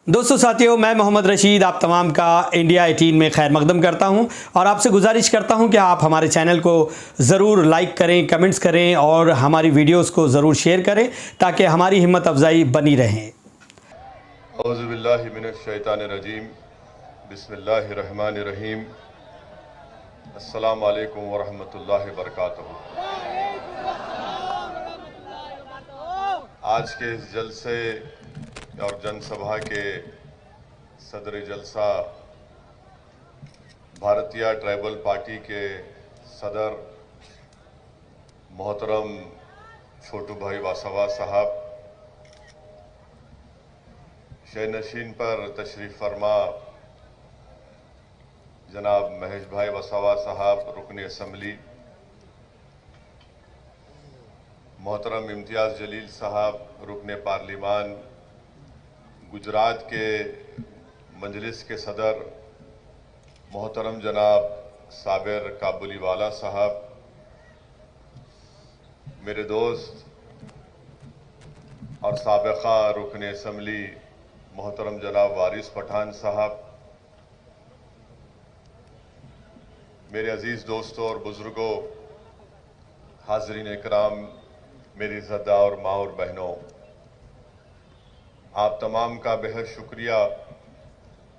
दोस्तों साथियों, मैं मोहम्मद रशीद आप तमाम का इंडिया 18 में खैर मकदम करता हूं और आपसे गुजारिश करता हूं कि आप हमारे चैनल को ज़रूर लाइक करें, कमेंट्स करें और हमारी वीडियोस को ज़रूर शेयर करें ताकि हमारी हिम्मत अफजाई बनी रहे। औज़ुबिल्लाहि मिनश्शैतानिर्रजीम, बिस्मिल्लाहिर्रहमानिर्रहीम, अस्सलामु अलैकुम वरहमतुल्लाहि वबरकातुहू। आज के इस जलसे और जनसभा के सदर जलसा भारतीय ट्राइबल पार्टी के सदर मोहतरम छोटू भाई वसावा साहब, शहनशीन पर तशरीफ़ फरमा जनाब महेश भाई वसावा साहब, रुकन असम्बली, मोहतरम इम्तियाज़ जलील साहब, रुकन पार्लिमान, गुजरात के मजलिस के सदर मोहतरम जनाब साबिर काबुलीवाला साहब, मेरे दोस्त और साबिक़ा रुकन असम्बली मोहतरम जनाब वारिस पठान साहब, मेरे अजीज़ दोस्तों और बुज़ुर्गों, हाज़रीन इकराम, मेरी इज़्ज़तदार और माँ और बहनों, आप तमाम का बेहद शुक्रिया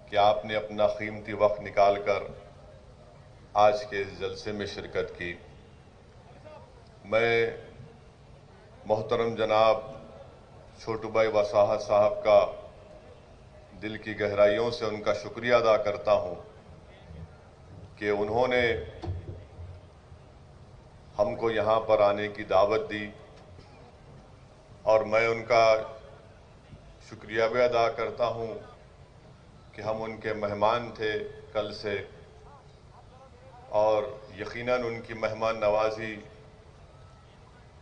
कि आपने अपना कीमती वक्त निकाल कर आज के इस जलसे में शिरकत की। मैं मोहतरम जनाब छोटू भाई वसावा साहब का दिल की गहराइयों से उनका शुक्रिया अदा करता हूं कि उन्होंने हमको यहाँ पर आने की दावत दी और मैं उनका शुक्रिया भी अदा करता हूँ कि हम उनके मेहमान थे कल से और यकीनन उनकी मेहमान नवाजी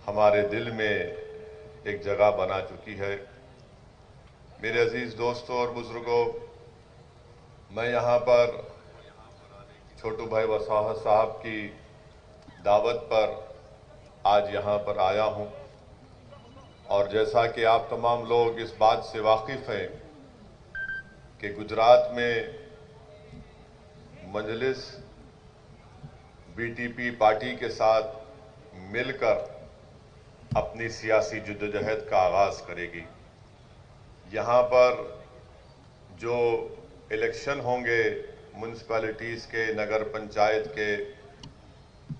हमारे दिल में एक जगह बना चुकी है। मेरे अजीज़ दोस्तों और बुज़ुर्गों, मैं यहाँ पर छोटू भाई वसावा साहब की दावत पर आज यहाँ पर आया हूँ और जैसा कि आप तमाम लोग इस बात से वाकिफ़ हैं कि गुजरात में मजलिस बीटीपी पार्टी के साथ मिलकर अपनी सियासी जद्दोजहद का आगाज़ करेगी। यहाँ पर जो इलेक्शन होंगे म्यूनसिपैलिटीज़ के, नगर पंचायत के,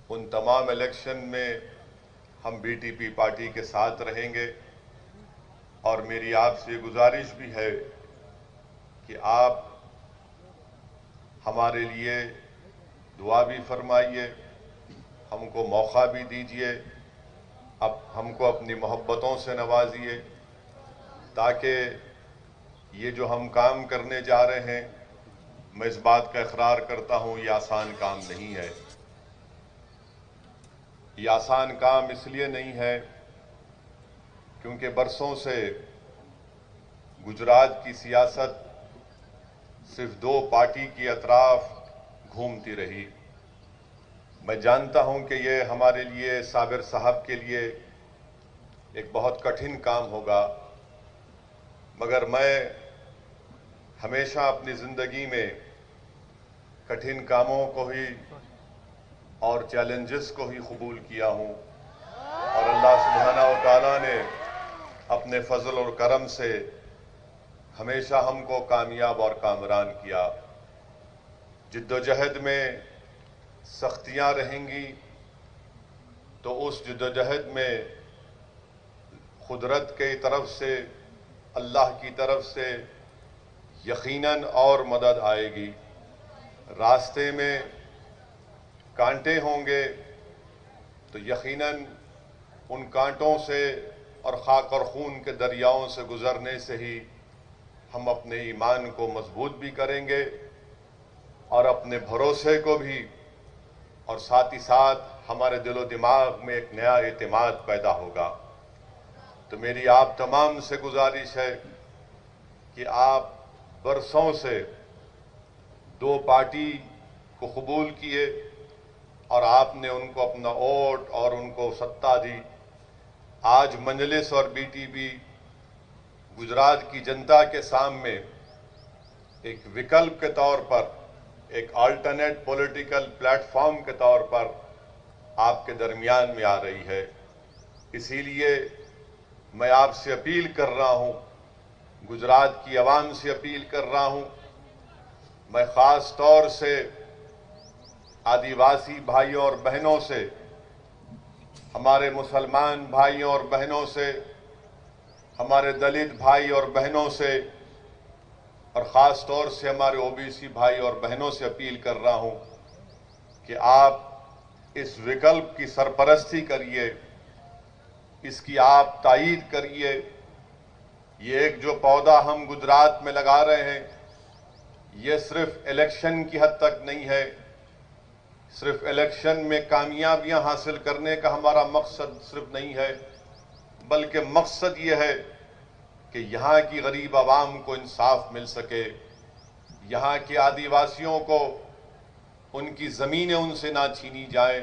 उन तमाम इलेक्शन में हम बीटीपी पार्टी के साथ रहेंगे और मेरी आपसे गुजारिश भी है कि आप हमारे लिए दुआ भी फरमाइए, हमको मौका भी दीजिए, अब हमको अपनी मोहब्बतों से नवाजिए ताकि ये जो हम काम करने जा रहे हैं, मैं इस बात का इकरार करता हूँ ये आसान काम नहीं है। ये आसान काम इसलिए नहीं है क्योंकि बरसों से गुजरात की सियासत सिर्फ दो पार्टी की अतराफ घूमती रही। मैं जानता हूं कि ये हमारे लिए, साबिर साहब के लिए एक बहुत कठिन काम होगा, मगर मैं हमेशा अपनी ज़िंदगी में कठिन कामों को ही और चैलेंजेस को ही कबूल किया हूं और अल्लाह सुब्हानहू व तआला ने अपने फजल और करम से हमेशा हमको कामयाब और कामरान किया। जिद्दोजहद में सख्तियां रहेंगी तो उस जिद्दोजहद में खुदरत की तरफ से, अल्लाह की तरफ से यकीनन और मदद आएगी। रास्ते में कांटे होंगे तो यकीनन उन कांटों से और खाक और खून के दरियाओं से गुजरने से ही हम अपने ईमान को मजबूत भी करेंगे और अपने भरोसे को भी, और साथ ही साथ हमारे दिलो दिमाग में एक नया एतमाद पैदा होगा। तो मेरी आप तमाम से गुजारिश है कि आप बरसों से दो पार्टी को कबूल किए और आपने उनको अपना वोट और उनको सत्ता दी। आज मजलिस और बीटीपी गुजरात की जनता के सामने एक विकल्प के तौर पर, एक अल्टरनेट पॉलिटिकल प्लेटफॉर्म के तौर पर आपके दरमियान में आ रही है। इसीलिए मैं आपसे अपील कर रहा हूं, गुजरात की आवाम से अपील कर रहा हूं, मैं ख़ास तौर से आदिवासी भाइयों और बहनों से, हमारे मुसलमान भाइयों और बहनों से, हमारे दलित भाई और बहनों से और ख़ास तौर से हमारे ओबीसी भाई और बहनों से अपील कर रहा हूं कि आप इस विकल्प की सरपरस्ती करिए, इसकी आप तायीद करिए। ये एक जो पौधा हम गुजरात में लगा रहे हैं, ये सिर्फ इलेक्शन की हद तक नहीं है। सिर्फ इलेक्शन में कामयाबियां हासिल करने का हमारा मकसद सिर्फ नहीं है, बल्कि मकसद ये है कि यहाँ की गरीब आवाम को इंसाफ मिल सके, यहाँ के आदिवासियों को उनकी ज़मीनें उनसे ना छीनी जाए,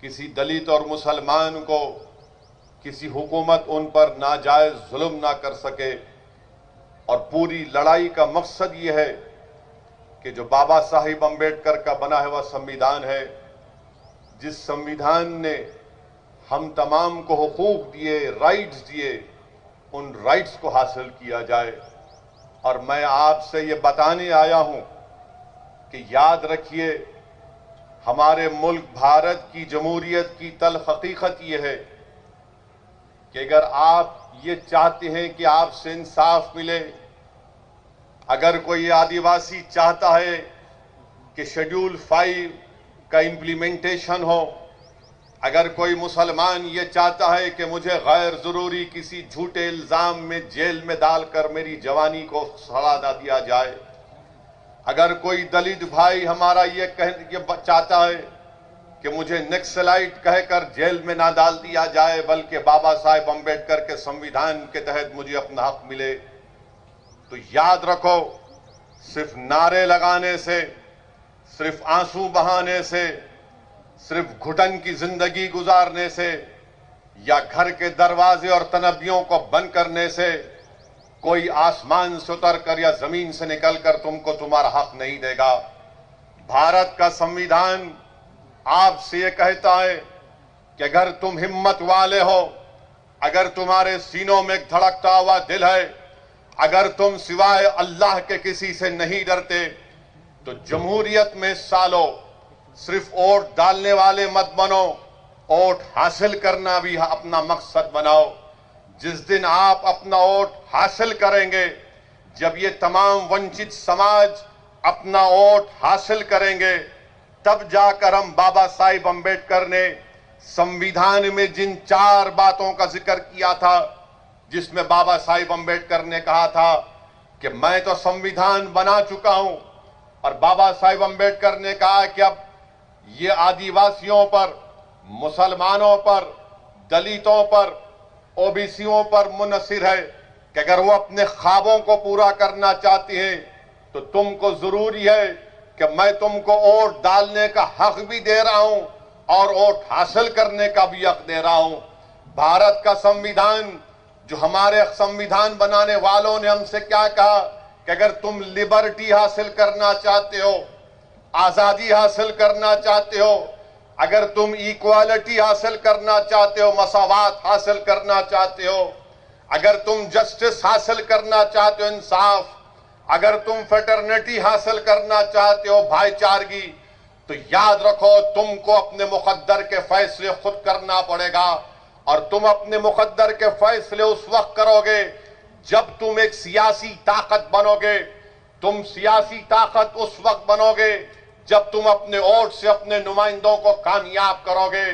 किसी दलित और मुसलमान को किसी हुकूमत उन पर नाजायज़ जुल्म ना कर सके। और पूरी लड़ाई का मकसद ये है कि जो बाबा साहिब अम्बेडकर का बना हुआ संविधान है, जिस संविधान ने हम तमाम को हुकूक दिए, राइट्स दिए, उन राइट्स को हासिल किया जाए। और मैं आपसे ये बताने आया हूं कि याद रखिए, हमारे मुल्क भारत की जमहूरियत की तल्ख हकीकत ये है कि अगर आप ये चाहते हैं कि आपसे इंसाफ मिले, अगर कोई आदिवासी चाहता है कि शेड्यूल 5 का इम्प्लीमेंटेशन हो, अगर कोई मुसलमान ये चाहता है कि मुझे गैर ज़रूरी किसी झूठे इल्ज़ाम में जेल में डालकर मेरी जवानी को सड़ा ना दिया जाए, अगर कोई दलित भाई हमारा ये चाहता है कि मुझे नक्सलाइट कहकर जेल में ना डाल दिया जाए, बल्कि बाबा साहेब अम्बेडकर के संविधान के तहत मुझे अपना हक मिले, तो याद रखो, सिर्फ नारे लगाने से, सिर्फ आंसू बहाने से, सिर्फ घुटन की जिंदगी गुजारने से या घर के दरवाजे और तनबियों को बंद करने से कोई आसमान से उतर कर या जमीन से निकलकर तुमको तुम्हारा हक नहीं देगा। भारत का संविधान आपसे ये कहता है कि अगर तुम हिम्मत वाले हो, अगर तुम्हारे सीनों में एक धड़कता हुआ दिल है, अगर तुम सिवाय अल्लाह के किसी से नहीं डरते, तो जमहूरियत में सालों सिर्फ वोट डालने वाले मत बनो, वोट हासिल करना भी अपना मकसद बनाओ। जिस दिन आप अपना वोट हासिल करेंगे, जब ये तमाम वंचित समाज अपना वोट हासिल करेंगे, तब जाकर हम बाबा साहिब अम्बेडकर ने संविधान में जिन 4 बातों का जिक्र किया था, जिसमें बाबा साहिब अम्बेडकर ने कहा था कि मैं तो संविधान बना चुका हूं, और बाबा साहिब अम्बेडकर ने कहा कि अब ये आदिवासियों पर, मुसलमानों पर, दलितों पर, ओबीसियों पर मुनसिर है कि अगर वो अपने ख्वाबों को पूरा करना चाहती हैं, तो तुमको जरूरी है कि मैं तुमको वोट डालने का हक भी दे रहा हूं और वोट हासिल करने का भी हक दे रहा हूं। भारत का संविधान, जो हमारे संविधान बनाने वालों ने हमसे क्या कहा कि अगर तुम लिबर्टी हासिल करना चाहते हो, आजादी हासिल करना चाहते हो, अगर तुम इक्वालिटी हासिल करना चाहते हो, मसावात हासिल करना चाहते हो, अगर तुम जस्टिस हासिल करना चाहते हो, इंसाफ, अगर तुम फ्रेटर्निटी हासिल करना चाहते हो, भाईचारगी, तो याद रखो तुमको अपने मुकद्दर के फैसले खुद करना पड़ेगा। और तुम अपने मुकद्दर के फैसले उस वक्त करोगे जब तुम एक सियासी ताकत बनोगे। तुम सियासी ताकत उस वक्त बनोगे जब तुम अपने वोट से अपने नुमाइंदों को कामयाब करोगे।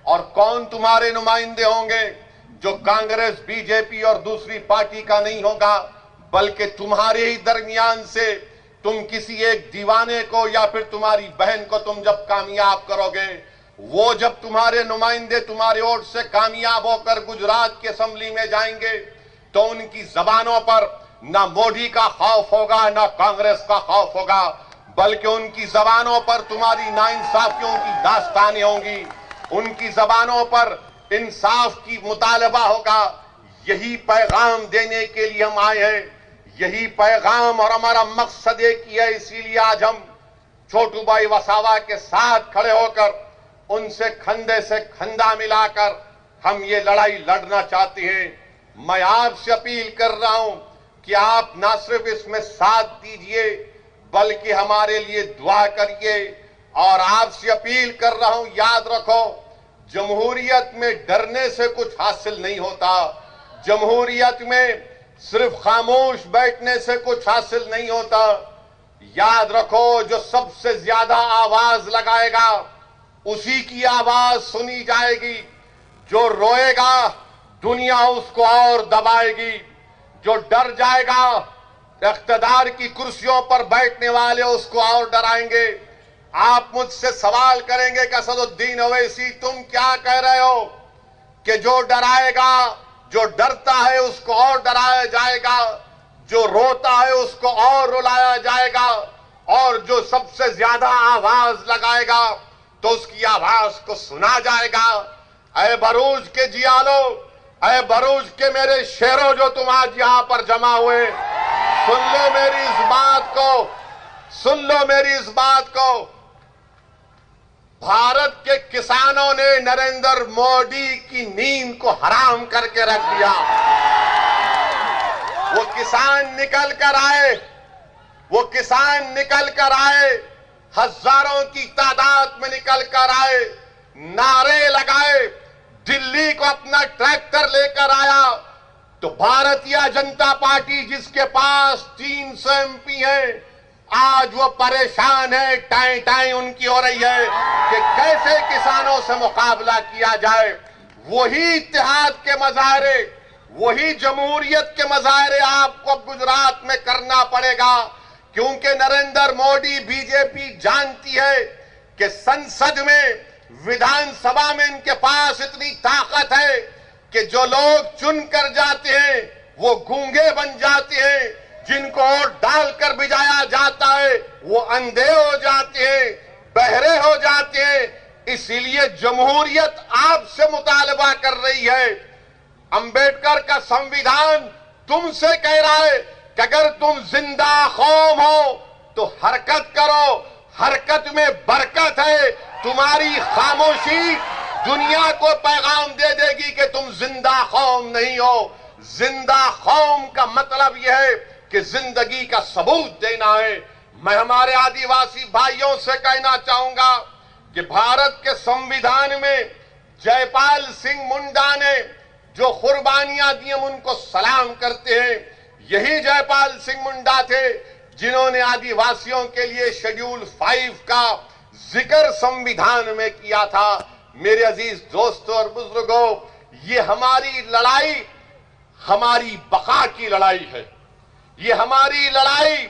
और कौन तुम्हारे नुमाइंदे होंगे? जो कांग्रेस, बीजेपी और दूसरी पार्टी का नहीं होगा, बल्कि तुम्हारे ही दरमियान से तुम किसी एक दीवाने को या फिर तुम्हारी बहन को तुम जब कामयाब करोगे, वो जब तुम्हारे नुमाइंदे तुम्हारे वोट से कामयाब होकर गुजरात की असेंबली में जाएंगे, तो उनकी जबानों पर ना मोदी का खौफ होगा, ना कांग्रेस का खौफ होगा, बल्कि उनकी जबानों पर तुम्हारी नाइंसाफियों की दास्तानें होंगी। उनकी जबानों पर इंसाफ की मुतालबा होगा। यही पैगाम देने के लिए हम आए हैं, यही पैगाम और हमारा मकसद एक ही है। इसीलिए आज हम छोटू भाई वसावा के साथ खड़े होकर उनसे कंधे से कंधा मिलाकर हम ये लड़ाई लड़ना चाहते हैं। मैं आपसे अपील कर रहा हूं कि आप ना सिर्फ इसमें साथ दीजिए बल्कि हमारे लिए दुआ करिए। और आपसे अपील कर रहा हूं, याद रखो, जमहूरियत में डरने से कुछ हासिल नहीं होता। जमहूरियत में सिर्फ खामोश बैठने से कुछ हासिल नहीं होता। याद रखो, जो सबसे ज्यादा आवाज लगाएगा उसी की आवाज सुनी जाएगी। जो रोएगा दुनिया उसको और दबाएगी। जो डर जाएगा इख्तिदार की कुर्सियों पर बैठने वाले उसको और डराएंगे। आप मुझसे सवाल करेंगे कि असदुद्दीन ओवैसी तुम क्या कह रहे हो कि जो डराएगा, जो डरता है उसको और डराया जाएगा, जो रोता है उसको और रुलाया जाएगा, और जो सबसे ज्यादा आवाज लगाएगा तो उसकी आवाज को सुना जाएगा। ऐ भरूच के जियालो, ऐ भरूच के मेरे शेरों जो तुम आज यहां पर जमा हुए, सुन लो मेरी इस बात को, सुन लो मेरी इस बात को। भारत के किसानों ने नरेंद्र मोदी की नींद को हराम करके रख दिया। वो किसान निकल कर आए, वो किसान निकल कर आए, हजारों की तादाद में निकल कर आए, नारे लगाए, दिल्ली को अपना ट्रैक्टर लेकर आया। तो भारतीय जनता पार्टी जिसके पास 300 एमपी हैं, आज वो परेशान है, टाई टाई उनकी हो रही है कि कैसे किसानों से मुकाबला किया जाए। वही इत्तेहाद के मजाहरे, वही जमहूरियत के मजाहरे आपको गुजरात में करना पड़ेगा, क्योंकि नरेंद्र मोदी, बीजेपी जानती है कि संसद में, विधानसभा में इनके पास इतनी ताकत है कि जो लोग चुन कर जाते हैं वो गूंगे बन जाते हैं, जिनको वोट डालकर भिजाया जाता है वो अंधे हो जाते हैं, बहरे हो जाते हैं। इसीलिए जमहूरियत आपसे मुतालबा कर रही है। अंबेडकर का संविधान तुमसे कह रहा है कि अगर तुम जिंदा कौम हो तो हरकत करो, हरकत में बरकत है। तुम्हारी खामोशी दुनिया को पैगाम दे देगी कि तुम जिंदा कौम नहीं हो। जिंदा कौम का मतलब यह है कि जिंदगी का सबूत देना है। मैं हमारे आदिवासी भाइयों से कहना चाहूंगा कि भारत के संविधान में जयपाल सिंह मुंडा ने जो कुर्बानियां दी हम उनको सलाम करते हैं। यही जयपाल सिंह मुंडा थे जिन्होंने आदिवासियों के लिए शेड्यूल 5 का जिक्र संविधान में किया था। मेरे अजीज दोस्तों और बुजुर्गों, ये हमारी लड़ाई हमारी बका की लड़ाई है। ये हमारी लड़ाई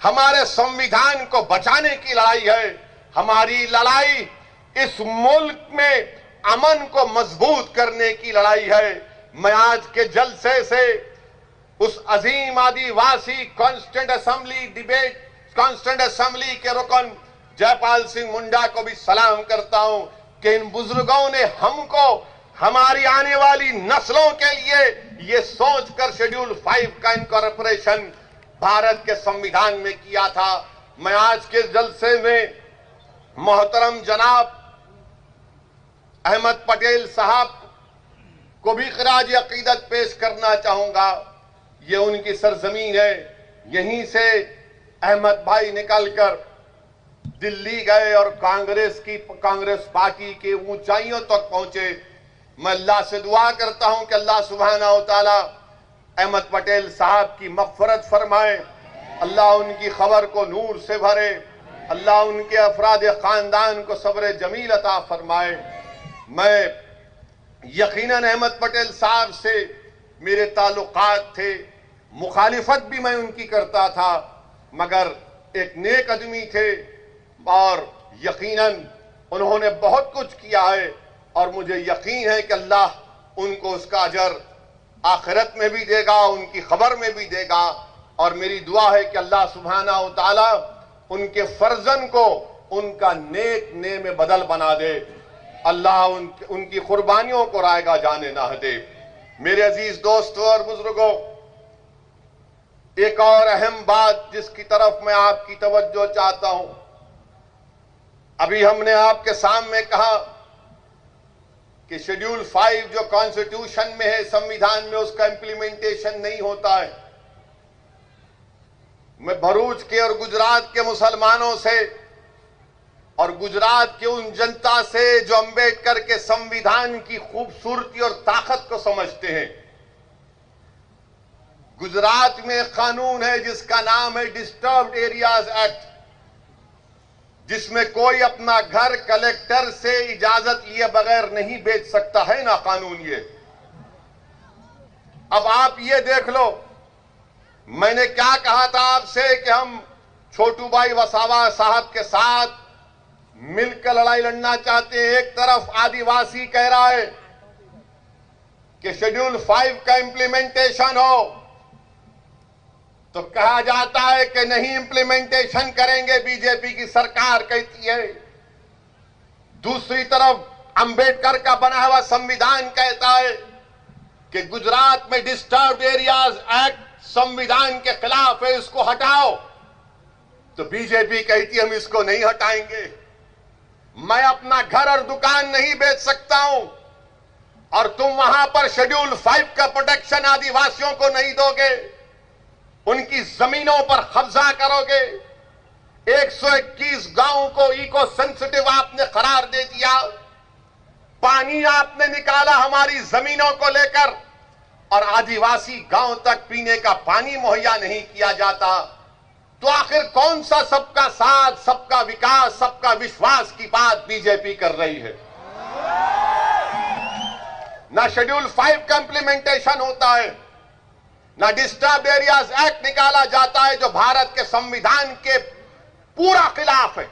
हमारे संविधान को बचाने की लड़ाई है। हमारी लड़ाई इस मुल्क में अमन को मजबूत करने की लड़ाई है। मैं आज के जलसे से उस अजीम आदिवासी constituent assembly debate constituent assembly के रुकन जयपाल सिंह मुंडा को भी सलाम करता हूं कि इन बुजुर्गों ने हमको, हमारी आने वाली नस्लों के लिए ये सोचकर शेड्यूल 5 का इनकॉर्पोरेशन भारत के संविधान में किया था। मैं आज के जलसे में मोहतरम जनाब अहमद पटेल साहब को भी खराज अकीदत पेश करना चाहूंगा। ये उनकी सरजमीन है। यहीं से अहमद भाई निकलकर दिल्ली गए और कांग्रेस पार्टी के ऊंचाइयों तक पहुंचे। मैं अल्लाह से दुआ करता हूं कि अल्लाह सुब्हानहू व तआला अहमद पटेल साहब की मग़फ़िरत फरमाए, अल्लाह उनकी खबर को नूर से भरे, अल्लाह उनके अफराद खानदान को सब्र जमील अता फरमाए। मैं यकीनन अहमद पटेल साहब से मेरे ताल्लुकात थे, मुखालिफत भी मैं उनकी करता था, मगर एक नेक आदमी थे और यकीनन उन्होंने बहुत कुछ किया है और मुझे यकीन है कि अल्लाह उनको उसका अजर आखिरत में भी देगा, उनकी खबर में भी देगा। और मेरी दुआ है कि अल्लाह सुब्हानहू व तआला उनके फर्जन को उनका नेक ने में बदल बना दे। अल्लाह उनकी कुर्बानियों को रायगा जाने ना दे। मेरे अजीज दोस्तों और बुजुर्गों, एक और अहम बात जिसकी तरफ मैं आपकी तवज्जो चाहता हूं, अभी हमने आपके सामने कहा कि शेड्यूल 5 जो कॉन्स्टिट्यूशन में है, संविधान में, उसका इंप्लीमेंटेशन नहीं होता है। मैं भरूच के और गुजरात के मुसलमानों से और गुजरात के उन जनता से जो अंबेडकर के संविधान की खूबसूरती और ताकत को समझते हैं, गुजरात में एक कानून है जिसका नाम है डिस्टर्ब्ड एरियाज एक्ट, जिसमें कोई अपना घर कलेक्टर से इजाजत लिए बगैर नहीं बेच सकता है ना कानून ये। अब आप ये देख लो, मैंने क्या कहा था आपसे कि हम छोटू भाई वसावा साहब के साथ मिलकर लड़ाई लड़ना चाहते हैं। एक तरफ आदिवासी कह रहा है कि शेड्यूल 5 का इंप्लीमेंटेशन हो, तो कहा जाता है कि नहीं इंप्लीमेंटेशन करेंगे, बीजेपी की सरकार कहती है। दूसरी तरफ अंबेडकर का बना हुआ संविधान कहता है कि गुजरात में डिस्टर्ब्ड एरियाज एक्ट संविधान के खिलाफ है, इसको हटाओ। तो बीजेपी कहती है हम इसको नहीं हटाएंगे। मैं अपना घर और दुकान नहीं बेच सकता हूं और तुम वहां पर शेड्यूल 5 का प्रोटेक्शन आदिवासियों को नहीं दोगे, उनकी जमीनों पर कब्जा करोगे। 121 गांवों को इको सेंसिटिव आपने करार दे दिया। पानी आपने निकाला हमारी जमीनों को लेकर और आदिवासी गांव तक पीने का पानी मुहैया नहीं किया जाता। तो आखिर कौन सा सबका साथ, सबका विकास, सबका विश्वास की बात बीजेपी कर रही है? ना शेड्यूल 5 का इंप्लीमेंटेशन होता है, ना डिस्टर्ब एरियाज एक्ट निकाला जाता है जो भारत के संविधान के पूरा खिलाफ है।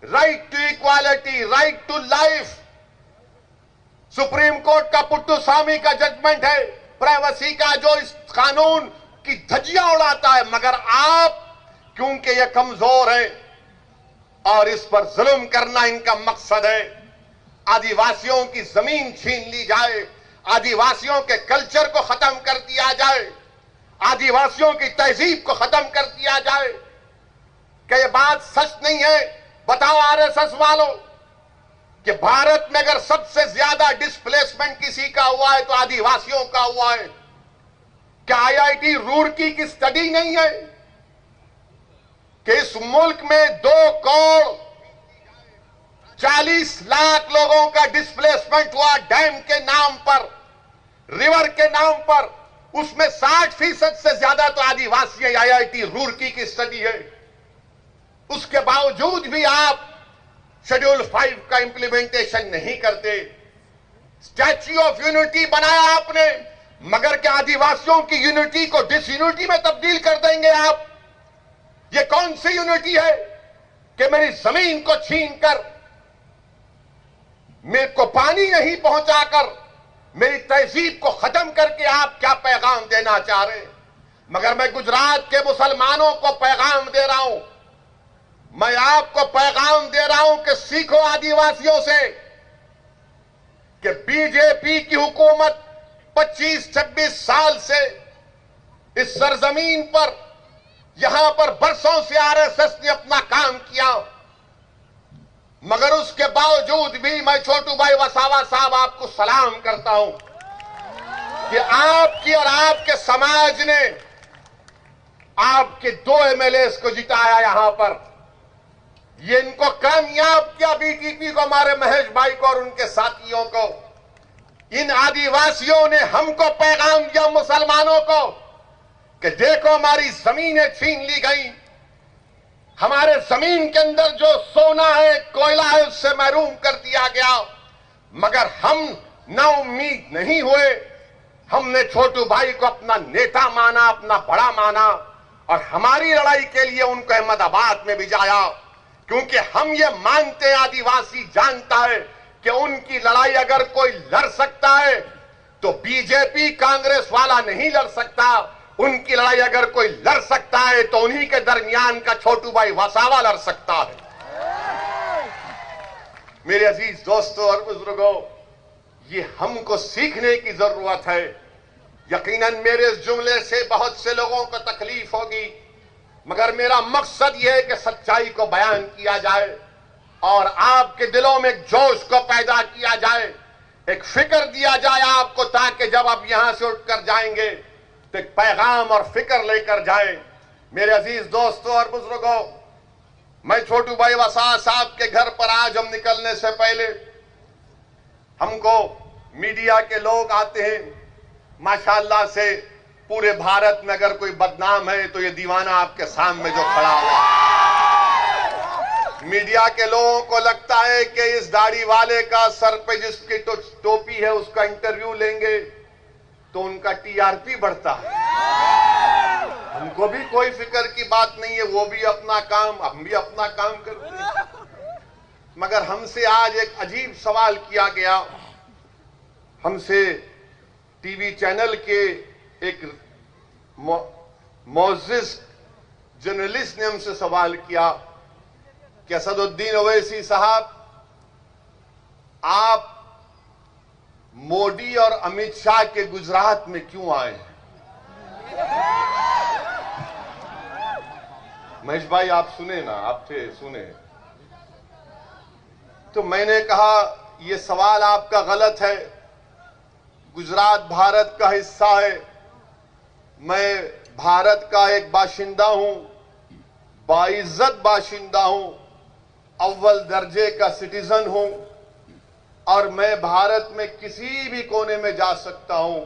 Right to equality, right to life, Supreme Court का पुट्टुस्वामी का जजमेंट है, प्राइवेसी का जो इस कानून की धज्जियां उड़ाता है। मगर आप, क्योंकि ये कमजोर है और इस पर जुल्म करना इनका मकसद है, आदिवासियों की जमीन छीन ली जाए, आदिवासियों के कल्चर को खत्म कर दिया जाए, आदिवासियों की तहजीब को खत्म कर दिया जाए। क्या ये बात सच नहीं है? बताओ आरएसएस वालों कि भारत में अगर सबसे ज्यादा डिस्प्लेसमेंट किसी का हुआ है तो आदिवासियों का हुआ है। क्या आईआईटी रुड़की की स्टडी नहीं है कि इस मुल्क में 2 करोड़ 40 लाख लोगों का डिस्प्लेसमेंट हुआ डैम के नाम पर, रिवर के नाम पर, उसमें 60% से ज्यादा तो आदिवासी है। आईआईटी रुड़की की स्टडी है। उसके बावजूद भी आप शेड्यूल 5 का इंप्लीमेंटेशन नहीं करते। स्टैच्यू ऑफ यूनिटी बनाया आपने, मगर क्या आदिवासियों की यूनिटी को डिसयूनिटी में तब्दील कर देंगे आप? ये कौन सी यूनिटी है कि मेरी जमीन को छीनकर, मेरे को पानी नहीं पहुंचाकर, मेरी तहजीब को खत्म करके आप क्या पैगाम देना चाह रहे हैं? मगर मैं गुजरात के मुसलमानों को पैगाम दे रहा हूं, मैं आपको पैगाम दे रहा हूं कि सीखो आदिवासियों से कि बीजेपी की हुकूमत 25-26 साल से इस सरजमीन पर, यहां पर बरसों से आरएसएस ने अपना काम किया, मगर उसके बावजूद भी मैं छोटू भाई वसावा साहब आपको सलाम करता हूं कि आपकी और आपके समाज ने आपके 2 एमएलएस को जिताया यहां पर। ये इनको कामयाब किया, बीटीपी को, हमारे महेश भाई को और उनके साथियों को। इन आदिवासियों ने हमको पैगाम दिया, मुसलमानों को, कि देखो हमारी जमीनें छीन ली गई, हमारे जमीन के अंदर जो सोना है, कोयला है, उससे महरूम कर दिया गया। मगर हम ना उम्मीद नहीं हुए। हमने छोटू भाई को अपना नेता माना, अपना बड़ा माना और हमारी लड़ाई के लिए उनको अहमदाबाद में भिजाया, क्योंकि हम ये मानते हैं, आदिवासी जानता है कि उनकी लड़ाई अगर कोई लड़ सकता है तो बीजेपी कांग्रेस वाला नहीं लड़ सकता। उनकी लड़ाई अगर कोई लड़ सकता है तो उन्हीं के दरमियान का छोटू भाई वसावा लड़ सकता है। मेरे अजीज दोस्तों और बुजुर्गों, ये हमको सीखने की जरूरत है यकीनन मेरे इस जुमले से बहुत से लोगों को तकलीफ होगी, मगर मेरा मकसद यह है कि सच्चाई को बयान किया जाए और आपके दिलों में एक जोश को पैदा किया जाए, एक फिक्र दिया जाए आपको, ताकि जब आप यहां से उठकर जाएंगे तो एक पैगाम और फिक्र लेकर जाए। मेरे अजीज दोस्तों और बुजुर्गों, मैं छोटू भाई वसा साहब के घर पर आज हम निकलने से पहले हमको मीडिया के लोग आते हैं। माशाअल्लाह से पूरे भारत में अगर कोई बदनाम है तो ये दीवाना आपके सामने जो खड़ा हुआ। मीडिया के लोगों को लगता है कि इस दाढ़ी वाले का सर पे जिसकी टोपी है उसका इंटरव्यू लेंगे तो उनका टीआरपी बढ़ता है। हमको भी कोई फिक्र की बात नहीं है, वो भी अपना काम, हम भी अपना काम करते हैं। मगर हमसे आज एक अजीब सवाल किया गया। हमसे टीवी चैनल के एक मोअज़्ज़िज़ जर्नलिस्ट ने हमसे सवाल किया कि असदुद्दीन ओवैसी साहब, आप मोदी और अमित शाह के गुजरात में क्यों आए हैं? महेश भाई आप सुने ना, आप थे, सुने। तो मैंने कहा यह सवाल आपका गलत है। गुजरात भारत का हिस्सा है, मैं भारत का एक बाशिंदा हूं, बाइज्जत बाशिंदा हूं, अव्वल दर्जे का सिटीजन हूं और मैं भारत में किसी भी कोने में जा सकता हूं।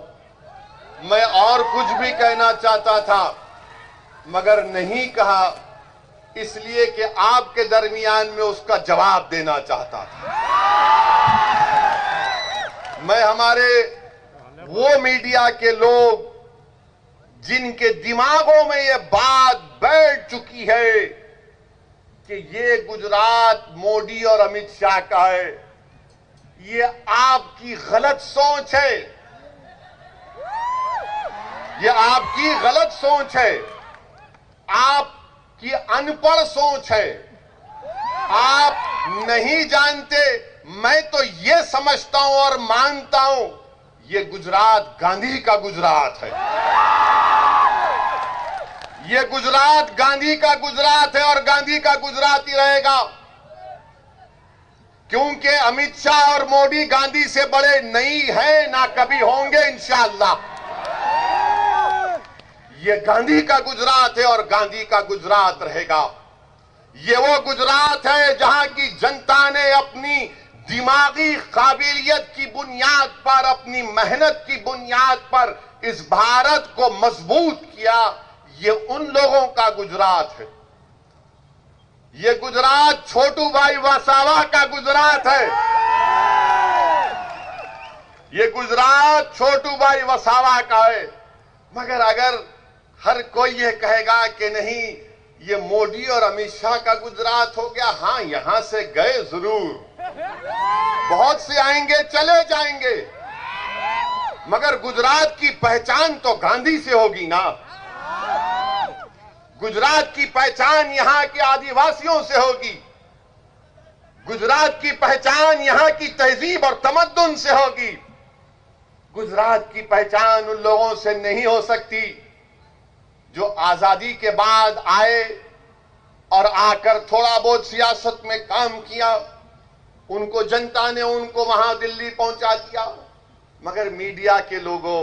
मैं और कुछ भी कहना चाहता था मगर नहीं कहा, इसलिए कि आपके दरमियान में उसका जवाब देना चाहता था। मैं हमारे वो मीडिया के लोग जिनके दिमागों में ये बात बैठ चुकी है कि ये गुजरात मोदी और अमित शाह का है, ये आपकी गलत सोच है, ये आपकी गलत सोच है, आपकी अनपढ़ सोच है, आप नहीं जानते। मैं तो ये समझता हूं और मानता हूं ये गुजरात गांधी का गुजरात है, ये गुजरात गांधी का गुजरात है और गांधी का गुजरात ही रहेगा, क्योंकि अमित शाह और मोदी गांधी से बड़े नहीं हैं, ना कभी होंगे इंशाअल्लाह। ये गांधी का गुजरात है और गांधी का गुजरात रहेगा। ये वो गुजरात है जहां की जनता ने अपनी दिमागी काबिलियत की बुनियाद पर, अपनी मेहनत की बुनियाद पर इस भारत को मजबूत किया। ये उन लोगों का गुजरात है। ये गुजरात छोटू भाई वसावा का गुजरात है। ये गुजरात छोटू भाई वसावा का है। मगर अगर हर कोई ये कहेगा कि नहीं ये मोदी और अमित शाह का गुजरात हो गया, हाँ यहां से गए जरूर, बहुत से आएंगे चले जाएंगे, मगर गुजरात की पहचान तो गांधी से होगी ना। गुजरात की पहचान यहां के आदिवासियों से होगी, गुजरात की पहचान यहां की तहजीब और तमद्दुन से होगी। गुजरात की पहचान उन लोगों से नहीं हो सकती जो आजादी के बाद आए और आकर थोड़ा बहुत सियासत में काम किया, उनको जनता ने उनको वहां दिल्ली पहुंचा दिया। मगर मीडिया के लोगों,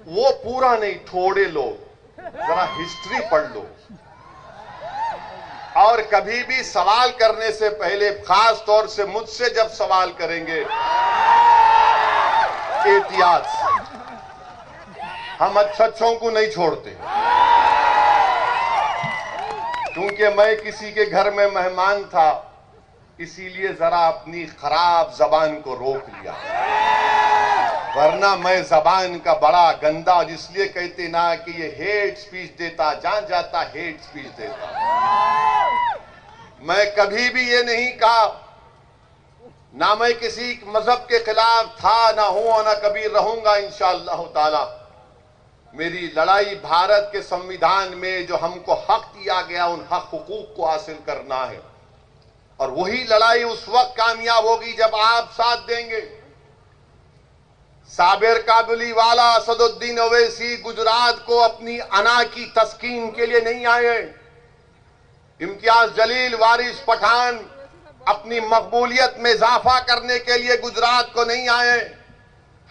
वो पूरा नहीं, थोड़े लोग, जरा हिस्ट्री पढ़ लो और कभी भी सवाल करने से पहले, खास तौर से मुझसे जब सवाल करेंगे, एहतियात से। हम अच्छों को नहीं छोड़ते, क्योंकि मैं किसी के घर में मेहमान था, इसीलिए जरा अपनी खराब जबान को रोक लिया, वरना मैं जबान का बड़ा गंदा, जिसलिए कहते ना कि ये हेट स्पीच देता, जहां जाता हेट स्पीच देता। मैं कभी भी ये नहीं कहा, ना मैं किसी मजहब के खिलाफ था, ना हूं और ना कभी रहूंगा इंशाअल्लाह ताला। मेरी लड़ाई भारत के संविधान में जो हमको हक दिया गया, उन हक हुकूक को हासिल करना है, और वही लड़ाई उस वक्त कामयाब होगी जब आप साथ देंगे। साबिर काबुलीवाला, असदुद्दीन ओवैसी गुजरात को अपनी अना की तस्कीन के लिए नहीं आए। इम्तियाज जलील, वारिस पठान अपनी मकबूलियत में इजाफा करने के लिए गुजरात को नहीं आए।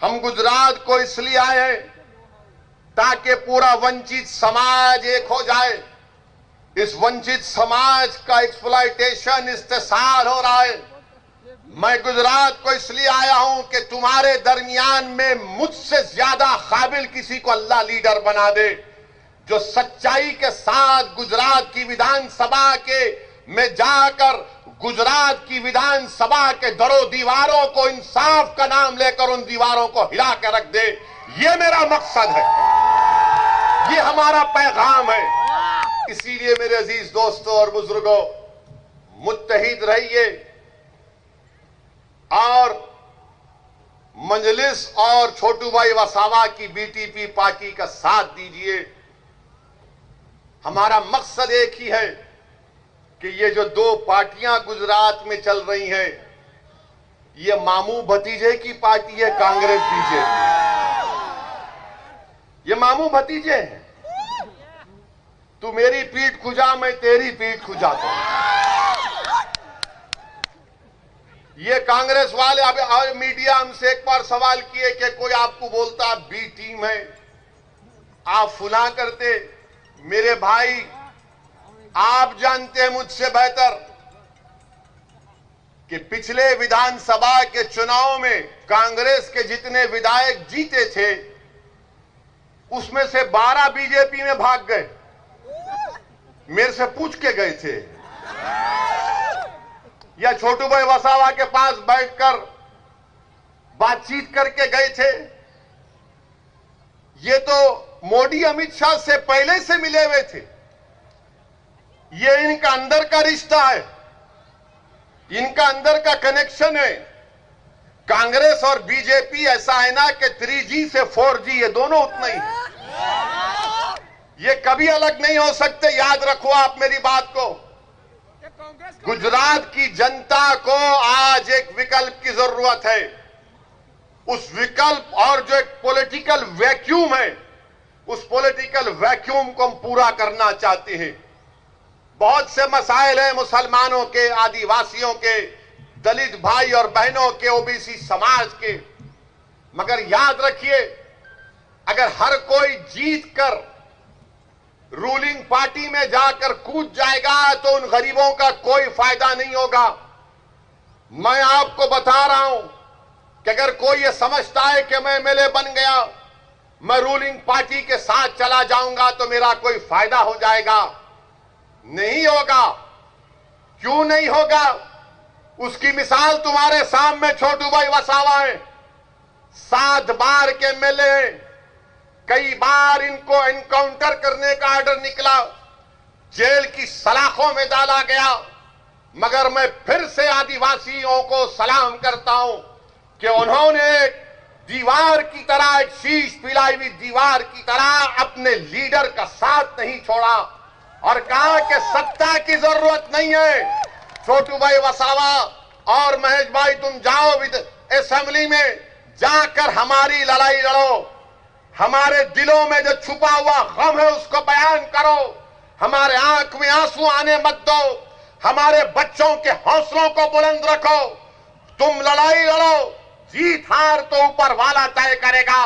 हम गुजरात को इसलिए आए ताकि पूरा वंचित समाज एक हो जाए। इस वंचित समाज का एक्सप्लॉयटेशन, इस्तेसाल हो रहा है। मैं गुजरात को इसलिए आया हूं कि तुम्हारे दरमियान में मुझसे ज्यादा काबिल किसी को अल्लाह लीडर बना दे, जो सच्चाई के साथ गुजरात की विधानसभा के में जाकर गुजरात की विधानसभा के दरों दीवारों को इंसाफ का नाम लेकर उन दीवारों को हिला कर रख दे। ये मेरा मकसद है, ये हमारा पैगाम है। इसीलिए मेरे अजीज दोस्तों और बुजुर्गों, मुत्तहिद रहिए और मजलिस और छोटू भाई वसावा की बीटीपी पार्टी का साथ दीजिए। हमारा मकसद एक ही है कि ये जो दो पार्टियां गुजरात में चल रही हैं, ये मामू भतीजे की पार्टी है, कांग्रेस बीजेपी। ये मामू भतीजे हैं। तू मेरी पीठ खुजा, मैं तेरी पीठ खुजाता हूं। ये कांग्रेस वाले अब मीडिया हमसे एक बार सवाल किए कि कोई आपको बोलता बी टीम है, आप फुला करते। मेरे भाई, आप जानते हैं मुझसे बेहतर कि पिछले विधानसभा के चुनाव में कांग्रेस के जितने विधायक जीते थे, उसमें से 12 बीजेपी में भाग गए। मेरे से पूछ के गए थे, या छोटू भाई वसावा के पास बैठकर बातचीत करके गए थे। ये तो मोदी अमित शाह से पहले से मिले हुए थे। ये इनका अंदर का रिश्ता है, इनका अंदर का कनेक्शन है। कांग्रेस और बीजेपी ऐसा है ना कि 3G से 4G, ये दोनों उतना ही है। ये कभी अलग नहीं हो सकते। याद रखो आप मेरी बात को। गुजरात की जनता को आज एक विकल्प की जरूरत है। उस विकल्प और जो एक पॉलिटिकल वैक्यूम है, उस पॉलिटिकल वैक्यूम को हम पूरा करना चाहते हैं। बहुत से मसाइल हैं मुसलमानों के, आदिवासियों के, दलित भाई और बहनों के, ओबीसी समाज के। मगर याद रखिए, अगर हर कोई जीत कर रूलिंग पार्टी में जाकर कूद जाएगा तो उन गरीबों का कोई फायदा नहीं होगा। मैं आपको बता रहा हूं कि अगर कोई ये समझता है कि मैं एमएलए बन गया, मैं रूलिंग पार्टी के साथ चला जाऊंगा तो मेरा कोई फायदा हो जाएगा, नहीं होगा। क्यों नहीं होगा? उसकी मिसाल तुम्हारे सामने छोटू भाई वसावा है। 7 बार के एमएलए हैं। कई बार इनको एनकाउंटर करने का ऑर्डर निकला, जेल की सलाखों में डाला गया। मगर मैं फिर से आदिवासियों को सलाम करता हूं कि उन्होंने दीवार की तरह, एक शीश पिलाई हुई दीवार की तरह अपने लीडर का साथ नहीं छोड़ा और कहा कि सत्ता की जरूरत नहीं है। छोटू भाई वसावा और महेश भाई, तुम जाओ असेंबली में जाकर हमारी लड़ाई लड़ो। हमारे दिलों में जो छुपा हुआ गम है उसको बयान करो। हमारे आंख में आंसू आने मत दो। हमारे बच्चों के हौसलों को बुलंद रखो। तुम लड़ाई लड़ो, जीत हार तो ऊपर वाला तय करेगा।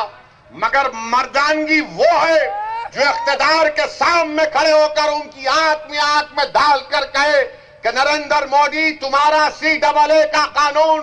मगर मर्दानगी वो है जो इख्तिदार के सामने खड़े होकर उनकी आंख में डालकर कहे कि नरेंद्र मोदी, तुम्हारा CAA का कानून,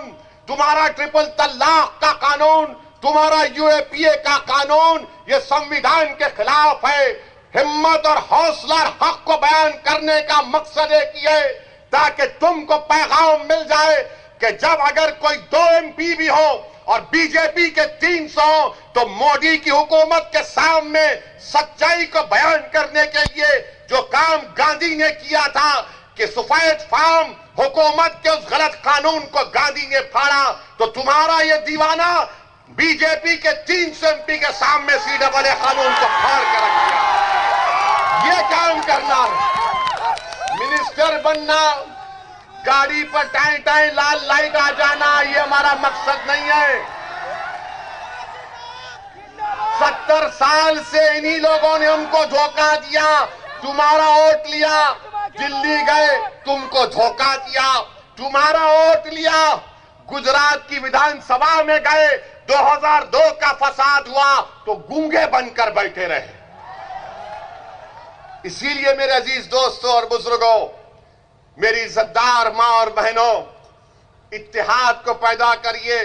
तुम्हारा ट्रिपल तलाक का कानून, तुम्हारा UAPA का कानून, ये संविधान के खिलाफ है। हिम्मत और हौसला हक को बयान करने का मकसद एक ही है ताकि तुमको पैगाम मिल जाए कि जब अगर कोई 2 MP भी हो और बीजेपी के 300 हो तो मोदी की हुकूमत के सामने सच्चाई को बयान करने के लिए जो काम गांधी ने किया था कि सफेद फार्म हुकूमत के उस गलत कानून को गांधी ने फाड़ा, तो तुम्हारा ये दीवाना बीजेपी के 300 MP के सामने CAA कानून को फाड़ कर रख दिया। ये काम करना है। मिनिस्टर बनना, गाड़ी पर टाई टाई लाल लाइट आ जाना, ये हमारा मकसद नहीं है। 70 साल से इन्हीं लोगों ने हमको धोखा दिया। तुम्हारा वोट लिया, दिल्ली गए, तुमको धोखा दिया। तुम्हारा वोट लिया, गुजरात की विधानसभा में गए, 2002 का फसाद हुआ तो गूंगे बनकर बैठे रहे। इसीलिए मेरे अजीज दोस्तों और बुजुर्गों, मेरी इज्जतदार मां और बहनों, इत्तेहाद को पैदा करिए।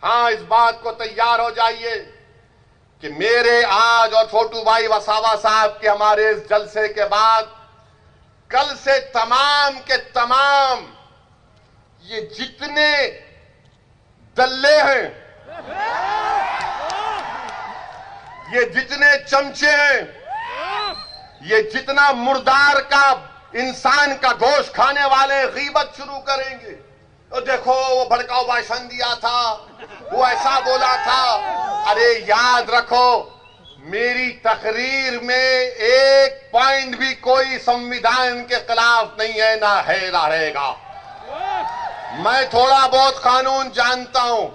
हां, इस बात को तैयार हो जाइए कि मेरे आज और छोटू भाई वसावा साहब के हमारे इस जलसे के बाद कल से तमाम के तमाम ये जितने दल्ले हैं, ये जितने चमचे हैं, ये जितना मुर्दार का इंसान का गोश्त खाने वाले गीबत शुरू करेंगे। तो देखो वो भड़काऊ भाषण दिया था, वो ऐसा बोला था। अरे याद रखो, मेरी तकरीर में एक पॉइंट भी कोई संविधान के खिलाफ नहीं है, ना है ना रहेगा। मैं थोड़ा बहुत कानून जानता हूं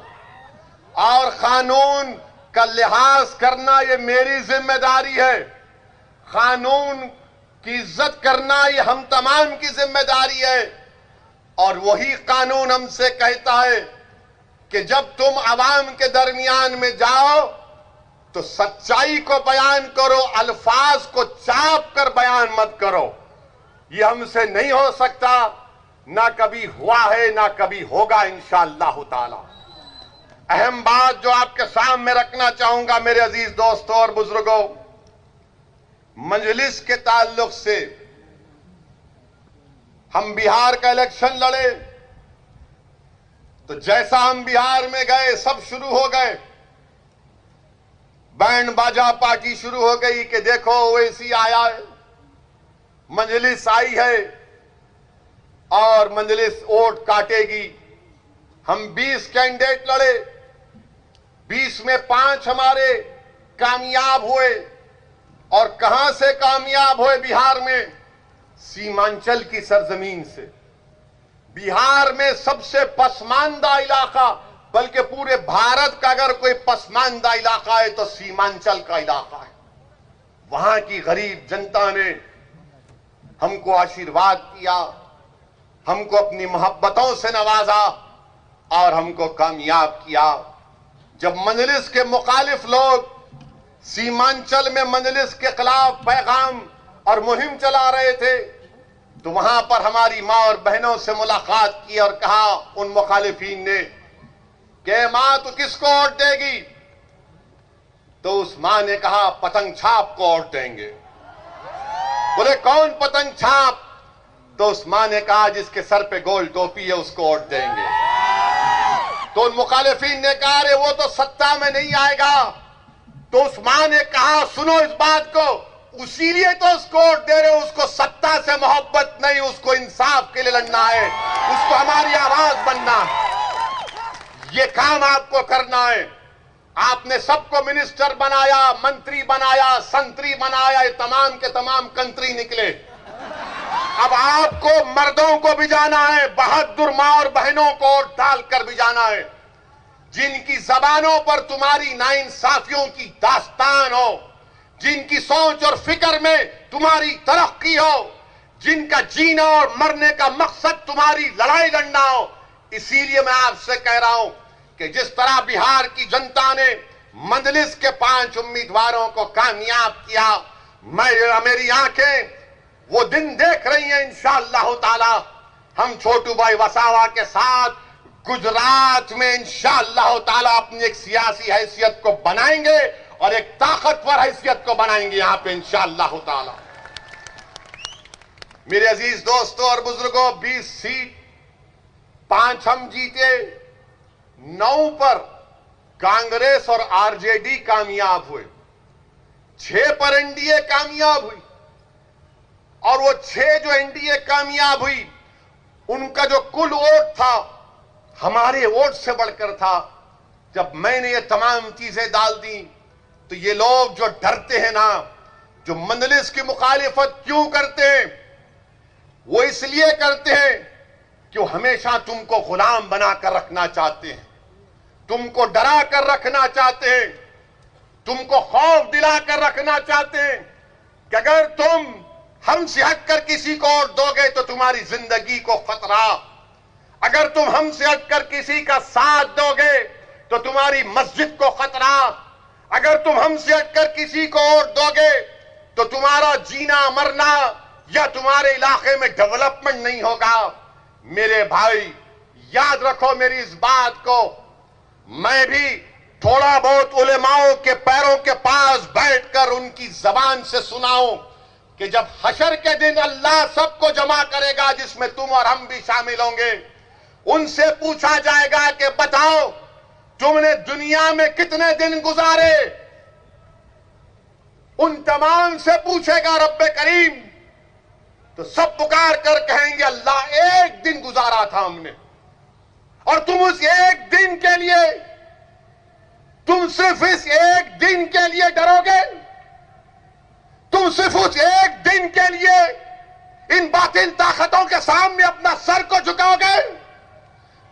और कानून का लिहाज करना ये मेरी जिम्मेदारी है। कानून की इज्जत करना ये हम तमाम की जिम्मेदारी है। और वही कानून हमसे कहता है कि जब तुम आवाम के दरमियान में जाओ तो सच्चाई को बयान करो, अल्फाज को चाप कर बयान मत करो। ये हमसे नहीं हो सकता, ना कभी हुआ है ना कभी होगा इंशाअल्लाह ताला। अहम बात जो आपके सामने रखना चाहूंगा मेरे अजीज दोस्तों और बुजुर्गों, मजलिस के ताल्लुक से हम बिहार का इलेक्शन लड़े तो जैसा हम बिहार में गए सब शुरू हो गए, बैंड बाजा पार्टी शुरू हो गई कि देखो ओवैसी आया है, मजलिस आई है और मजलिस वोट काटेगी। हम 20 कैंडिडेट लड़े, 20 में 5 हमारे कामयाब हुए। और कहां से कामयाब हुए बिहार में? सीमांचल की सरजमीन से। बिहार में सबसे पसमानदा इलाका, बल्कि पूरे भारत का अगर कोई पसमानदा इलाका है तो सीमांचल का इलाका है। वहां की गरीब जनता ने हमको आशीर्वाद किया, हमको अपनी मोहब्बतों से नवाजा और हमको कामयाब किया। जब मजलिस के मुखालिफ लोग सीमांचल में मजलिस के खिलाफ पैगाम और मुहिम चला रहे थे तो वहां पर हमारी मां और बहनों से मुलाकात की और कहा उन मुखालिफिन ने कि मां तू किसको वोट देगी? तो उस मां ने कहा पतंग छाप को वोट देंगे। बोले कौन पतंग छाप? तो उस मां ने कहा जिसके सर पे गोल टोपी है उसको वोट देंगे। तो उन मुखालिफिन ने कहा अरे वो तो सत्ता में नहीं आएगा। तो उस मां ने कहा सुनो इस बात को, उसीलिए तो उसको वोट दे रहे हो, उसको सत्ता से मोहब्बत नहीं, उसको इंसाफ के लिए लड़ना है, उसको हमारी आवाज बनना है। ये काम आपको करना है। आपने सबको मिनिस्टर बनाया, मंत्री बनाया, संतरी बनाया, ये तमाम के तमाम कंत्री निकले। अब आपको मर्दों को भी जाना है, बहादुर मां और बहनों को वोट डालकर भी जाना है, जिनकी जबानों पर तुम्हारी नाइंसाफियों की दास्तान हो, जिनकी सोच और फिक्र में तुम्हारी तरक्की हो, जिनका जीना और मरने का मकसद तुम्हारी लड़ाई लड़ना हो। इसीलिए मैं आपसे कह रहा हूं कि जिस तरह बिहार की जनता ने मजलिस के 5 उम्मीदवारों को कामयाब किया, मेरी आंखें वो दिन देख रही हैं इंशाअल्लाह ताला। हम छोटू भाई वसावा के साथ गुजरात में इंशाअल्लाह ताला अपनी एक सियासी हैसियत को बनाएंगे और एक ताकतवर हैसियत को बनाएंगे यहां पे इंशाअल्लाह ताला। मेरे अजीज दोस्तों और बुजुर्गों, 20 सीट 5 हम जीते, 9 पर कांग्रेस और आरजेडी कामयाब हुए, 6 पर एनडीए कामयाब हुई। और वो 6 जो एनडीए कामयाब हुई उनका जो कुल वोट था हमारे वोट से बढ़कर था। जब मैंने ये तमाम चीजें डाल दी तो ये लोग जो डरते हैं ना, जो मजलिस की मुखालिफत क्यों करते हैं, वो इसलिए करते हैं कि वो हमेशा तुमको गुलाम बनाकर रखना चाहते हैं, तुमको डरा कर रखना चाहते हैं। तुमको खौफ दिलाकर रखना चाहते हैं कि अगर तुम हमसे हटकर किसी को और दोगे तो तुम्हारी जिंदगी को खतरा, अगर तुम हमसे हटकर किसी का साथ दोगे तो तुम्हारी मस्जिद को खतरा, अगर तुम हमसे हटकर किसी को और दोगे तो तुम्हारा जीना मरना या तुम्हारे इलाके में डेवलपमेंट नहीं होगा। मेरे भाई याद रखो मेरी इस बात को, मैं भी थोड़ा बहुत उलेमाओं के पैरों के पास बैठकर उनकी जबान से सुनाऊं कि जब हशर के दिन अल्लाह सबको जमा करेगा जिसमें तुम और हम भी शामिल होंगे, उनसे पूछा जाएगा कि बताओ तुमने दुनिया में कितने दिन गुजारे। उन तमाम से पूछेगा रब्बे करीम, तो सब पुकार कर कहेंगे अल्लाह एक दिन गुजारा था हमने। और तुम उस एक दिन के लिए, तुम सिर्फ इस एक दिन के लिए डरोगे, तुम सिर्फ उस एक दिन के लिए इन बातिल ताकतों के सामने अपना सर को झुकाओगे,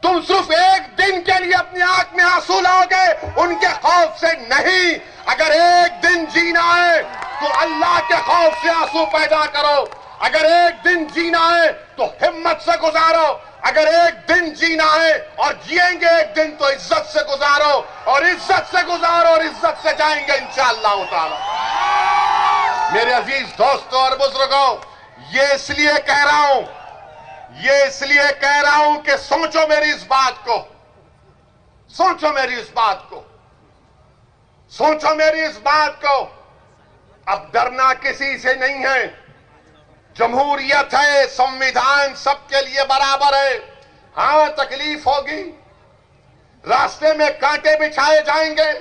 तुम सिर्फ एक दिन के लिए अपनी आंख में आंसू लाओगे उनके खौफ से नहीं। अगर एक दिन जीना है तो अल्लाह के खौफ से आंसू पैदा करो, अगर एक दिन जीना है तो हिम्मत से गुजारो, अगर एक दिन जीना है और जिएंगे एक दिन तो इज्जत से गुजारो, और इज्जत से गुजारो और इज्जत से जाएंगे इंशाअल्लाह ताला। मेरे अजीज दोस्तों और बुजुर्गों, ये इसलिए कह रहा हूं, ये इसलिए कह रहा हूं कि सोचो मेरी इस बात को, सोचो मेरी इस बात को, सोचो मेरी इस बात को। अब डरना किसी से नहीं है, जमहूरियत है, संविधान सबके लिए बराबर है। हां तकलीफ होगी, रास्ते में कांटे बिछाए जाएंगे,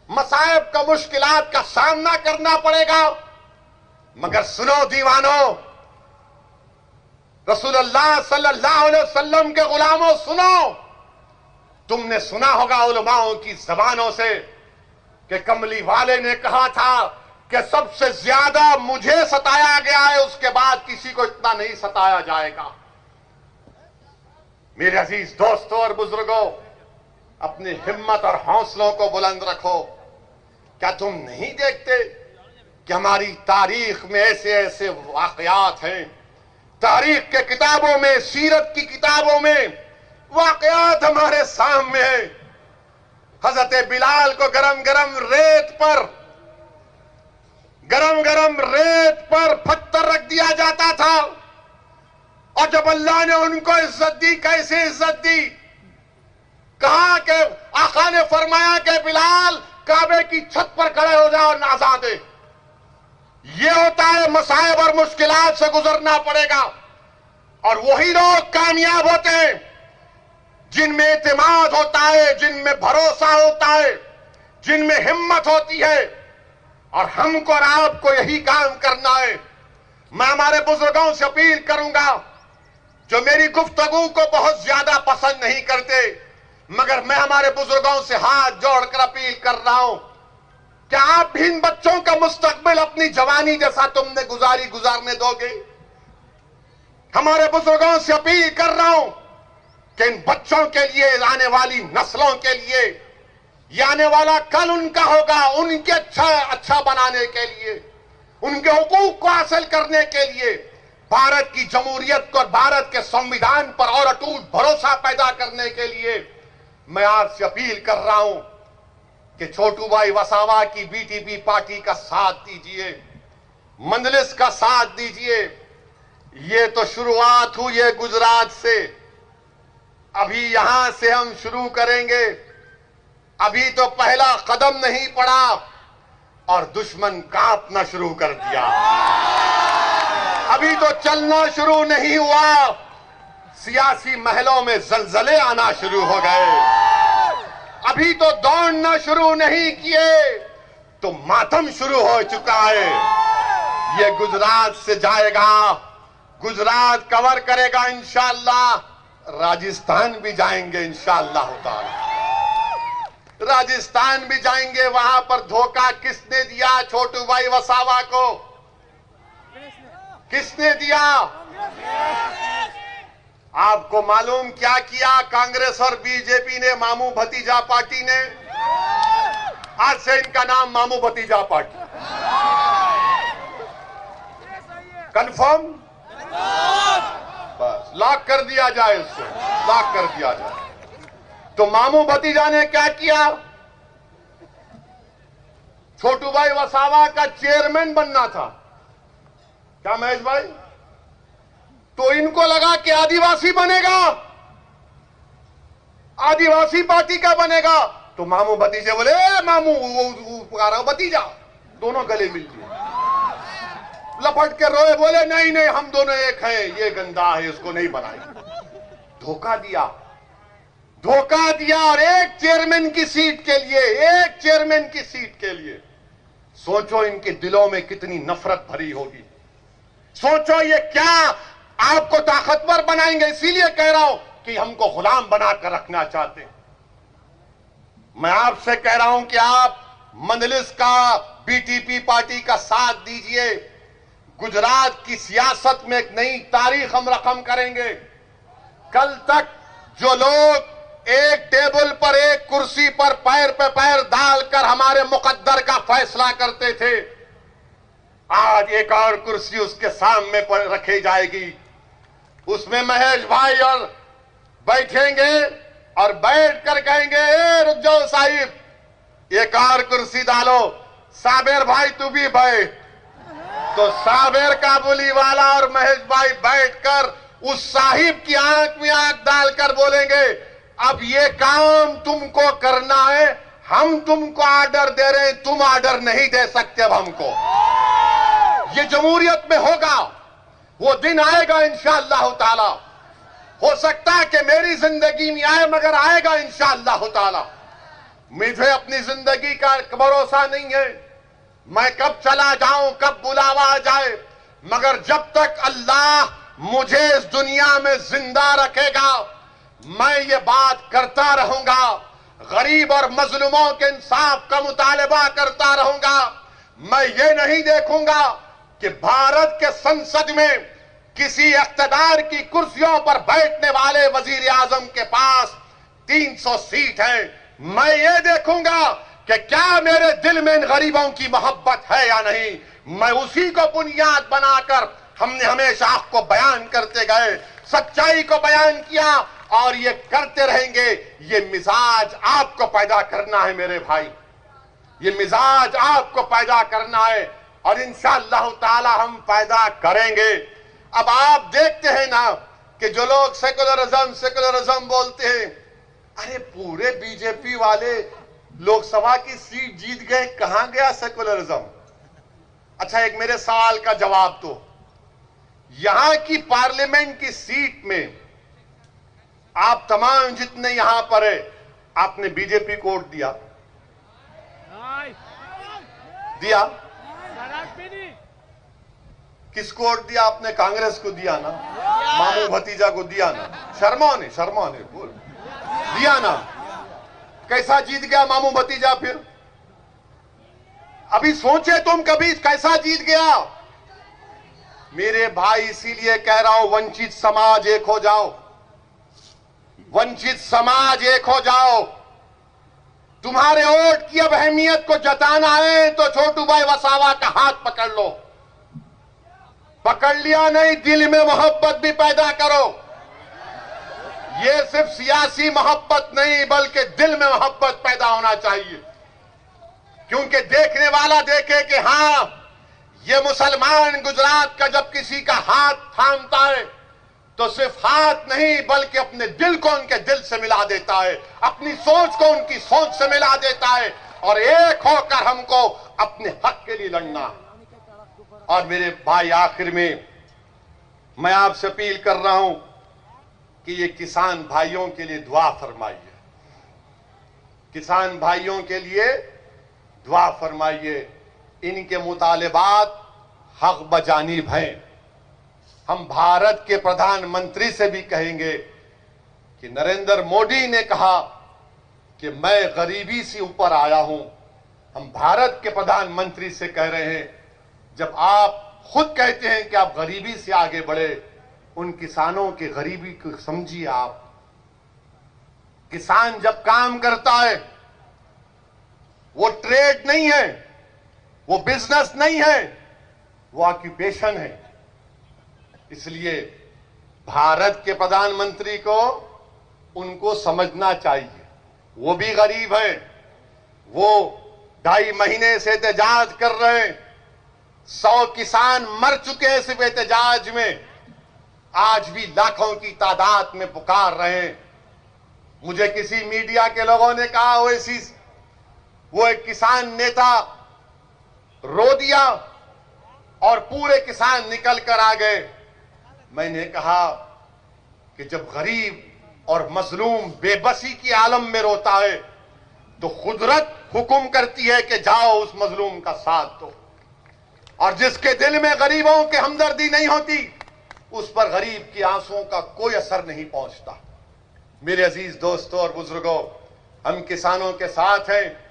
मसाइब का मुश्किलात का सामना करना पड़ेगा, मगर सुनो दीवानों, रसूलुल्लाह सल्लल्लाहु अलैहि वसल्लम के गुलामों सुनो, तुमने सुना होगा उलमाओं की जबानों से कि कमली वाले ने कहा था कि सबसे ज्यादा मुझे सताया गया है, उसके बाद किसी को इतना नहीं सताया जाएगा। मेरे अजीज दोस्तों और बुजुर्गों, अपनी हिम्मत और हौसलों को बुलंद रखो। क्या तुम नहीं देखते कि हमारी तारीख में ऐसे ऐसे वाकयात हैं, तारीख के किताबों में, सीरत की किताबों में वाकयात हमारे सामने हैं। हजरत बिलाल को गरम गरम रेत पर पत्थर रख दिया जाता था, और जब अल्लाह ने उनको इज्जत दी, कैसे इज्जत दी, कहा कि आका ने फरमाया कि बिलाल काबे की छत पर खड़े हो जाओ और आजान दे। ये होता है, मसाइब और मुश्किलात से गुजरना पड़ेगा, और वही लोग कामयाब होते हैं जिनमें एतमाद होता है, जिनमें भरोसा होता है, जिनमें हिम्मत होती है। और हमको और आपको यही काम करना है। मैं हमारे बुजुर्गों से अपील करूंगा, जो मेरी गुफ्तगू को बहुत ज्यादा पसंद नहीं करते, मगर मैं हमारे बुजुर्गों से हाथ जोड़कर अपील कर रहा हूं, क्या आप भी इन बच्चों का मुस्तकबिल अपनी जवानी जैसा तुमने गुजारने दोगे? हमारे बुजुर्गों से अपील कर रहा हूं कि इन बच्चों के लिए, आने वाली नस्लों के लिए, ये आने वाला कल उनका होगा, उनके अच्छा बनाने के लिए, उनके हुकूक को हासिल करने के लिए, भारत की जमहूरियत को, भारत के संविधान पर और अटूट भरोसा पैदा करने के लिए मैं आपसे अपील कर रहा हूं कि छोटू भाई वसावा की बीटीपी पार्टी का साथ दीजिए, मंजलिस का साथ दीजिए। ये तो शुरुआत हुई है गुजरात से, अभी यहां से हम शुरू करेंगे। अभी तो पहला कदम नहीं पड़ा और दुश्मन कांपना शुरू कर दिया। अभी तो चलना शुरू नहीं हुआ, सियासी महलों में जलजले आना शुरू हो गए। अभी तो दौड़ना शुरू नहीं किए तो मातम शुरू हो चुका है। ये गुजरात से जाएगा, गुजरात कवर करेगा इंशाअल्लाह, राजस्थान भी जाएंगे इंशाअल्लाह ताला, राजस्थान भी जाएंगे। वहां पर धोखा किसने दिया छोटू भाई वसावा को? किसने दिया? आपको मालूम क्या किया कांग्रेस और बीजेपी ने, मामू भतीजा पार्टी ने? आज से इनका नाम मामू भतीजा पार्टी। कंफर्म, बस लॉक कर दिया जाए, इसको लॉक कर दिया जाए। तो मामू भतीजा ने क्या किया? छोटू भाई वसावा का चेयरमैन बनना था क्या महेश भाई? तो इनको लगा कि आदिवासी बनेगा, आदिवासी पार्टी का बनेगा। तो मामू भतीजे बोले मामू वो पुकारा भतीजा, दोनों गले मिल गए, लपट के रोए, बोले नहीं नहीं हम दोनों एक हैं, ये गंदा है, इसको नहीं बनाएंगे। धोखा दिया, धोखा दिया। और एक चेयरमैन की सीट के लिए, एक चेयरमैन की सीट के लिए सोचो इनके दिलों में कितनी नफरत भरी होगी। सोचो ये क्या आपको ताकतवर बनाएंगे। इसीलिए कह रहा हूं कि हमको गुलाम बनाकर रखना चाहते हैं। मैं आपसे कह रहा हूं कि आप मंजलिस का, बीटीपी पार्टी का साथ दीजिए। गुजरात की सियासत में एक नई तारीख हम रकम करेंगे। कल तक जो लोग एक टेबल पर, एक कुर्सी पर पैर पे पैर डालकर हमारे मुकद्दर का फैसला करते थे, आज एक और कुर्सी उसके सामने पर रखी जाएगी। उसमें महेश भाई और बैठेंगे और बैठकर कहेंगे ए रुक जाओ साहिब, एक और कुर्सी डालो, साबिर भाई तू भी बैठ। तो साबिर काबुली वाला और महेश भाई बैठकर उस साहिब की आंख में आंख डालकर बोलेंगे अब ये काम तुमको करना है, हम तुमको ऑर्डर दे रहे हैं, तुम ऑर्डर नहीं दे सकते अब हमको। ये जमहूरियत में होगा, वो दिन आएगा इंशाअल्लाह ताला। हो सकता है कि मेरी जिंदगी में आए, मगर आएगा इंशाअल्लाह ताला। मुझे अपनी जिंदगी का भरोसा नहीं है, मैं कब चला जाऊं, कब बुलावा आ जाए, मगर जब तक अल्लाह मुझे इस दुनिया में जिंदा रखेगा मैं ये बात करता रहूंगा। गरीब और मजलूमों के इंसाफ का मुतालबा करता रहूंगा। मैं ये नहीं देखूंगा कि भारत के संसद में किसी इख्तिदार की कुर्सियों पर बैठने वाले वजीर आजम के पास 300 सीट है। मैं ये देखूंगा कि क्या मेरे दिल में इन गरीबों की मोहब्बत है या नहीं। मैं उसी को बुनियाद बनाकर हमने हमेशा आपको बयान करते गए, सच्चाई को बयान किया और ये करते रहेंगे। ये मिजाज आपको पैदा करना है मेरे भाई, ये मिजाज आपको पैदा करना है और इंशाअल्लाह ताला हम पैदा करेंगे। अब आप देखते हैं ना कि जो लोग सेकुलरिज्म बोलते हैं, अरे पूरे बीजेपी वाले लोकसभा की सीट जीत गए, कहां गया सेकुलरिज्म? अच्छा एक मेरे सवाल का जवाब दो, यहां की पार्लियामेंट की सीट में आप तमाम जितने यहां पर है, आपने बीजेपी को वोट दिया? दिया? किसको वोट दिया आपने? कांग्रेस को दिया ना, मामू भतीजा को दिया ना, शर्मा ने बोल दिया ना। कैसा जीत गया मामू भतीजा? फिर अभी सोचे तुम कभी कैसा जीत गया मेरे भाई। इसीलिए कह रहा हूं वंचित समाज एक हो जाओ, वंचित समाज एक हो जाओ। तुम्हारे वोट की अब अहमियत को जताना है तो छोटू भाई वसावा का हाथ पकड़ लो। पकड़ लिया नहीं, दिल में मोहब्बत भी पैदा करो। ये सिर्फ सियासी मोहब्बत नहीं बल्कि दिल में मोहब्बत पैदा होना चाहिए, क्योंकि देखने वाला देखे कि हां ये मुसलमान गुजरात का जब किसी का हाथ थामता है तो सिर्फ हाथ नहीं बल्कि अपने दिल को उनके दिल से मिला देता है, अपनी सोच को उनकी सोच से मिला देता है और एक होकर हमको अपने हक के लिए लड़ना। और मेरे भाई आखिर में मैं आपसे अपील कर रहा हूं कि ये किसान भाइयों के लिए दुआ फरमाइए, किसान भाइयों के लिए दुआ फरमाइए। इनके मुतालिबात हक बजानिब हैं। हम भारत के प्रधानमंत्री से भी कहेंगे कि नरेंद्र मोदी ने कहा कि मैं गरीबी से ऊपर आया हूं। हम भारत के प्रधानमंत्री से कह रहे हैं, जब आप खुद कहते हैं कि आप गरीबी से आगे बढ़े, उन किसानों की गरीबी को समझिए। आप किसान जब काम करता है वो ट्रेड नहीं है, वो बिजनेस नहीं है, वो ऑक्यूपेशन है। इसलिए भारत के प्रधानमंत्री को उनको समझना चाहिए, वो भी गरीब है, वो 2.5 महीने से एहतजाज कर रहे हैं, 100 किसान मर चुके हैं सिर्फ एहतजाज में, आज भी लाखों की तादाद में पुकार रहे हैं। मुझे किसी मीडिया के लोगों ने कहा वो एक किसान नेता रो दिया और पूरे किसान निकल कर आ गए। मैंने कहा कि जब गरीब और मजलूम बेबसी की आलम में रोता है तो कुदरत हुक्म करती है कि जाओ उस मजलूम का साथ दो, और जिसके दिल में गरीबों के हमदर्दी नहीं होती उस पर गरीब की आंसुओं का कोई असर नहीं पहुंचता। मेरे अजीज दोस्तों और बुजुर्गों, हम किसानों के साथ हैं,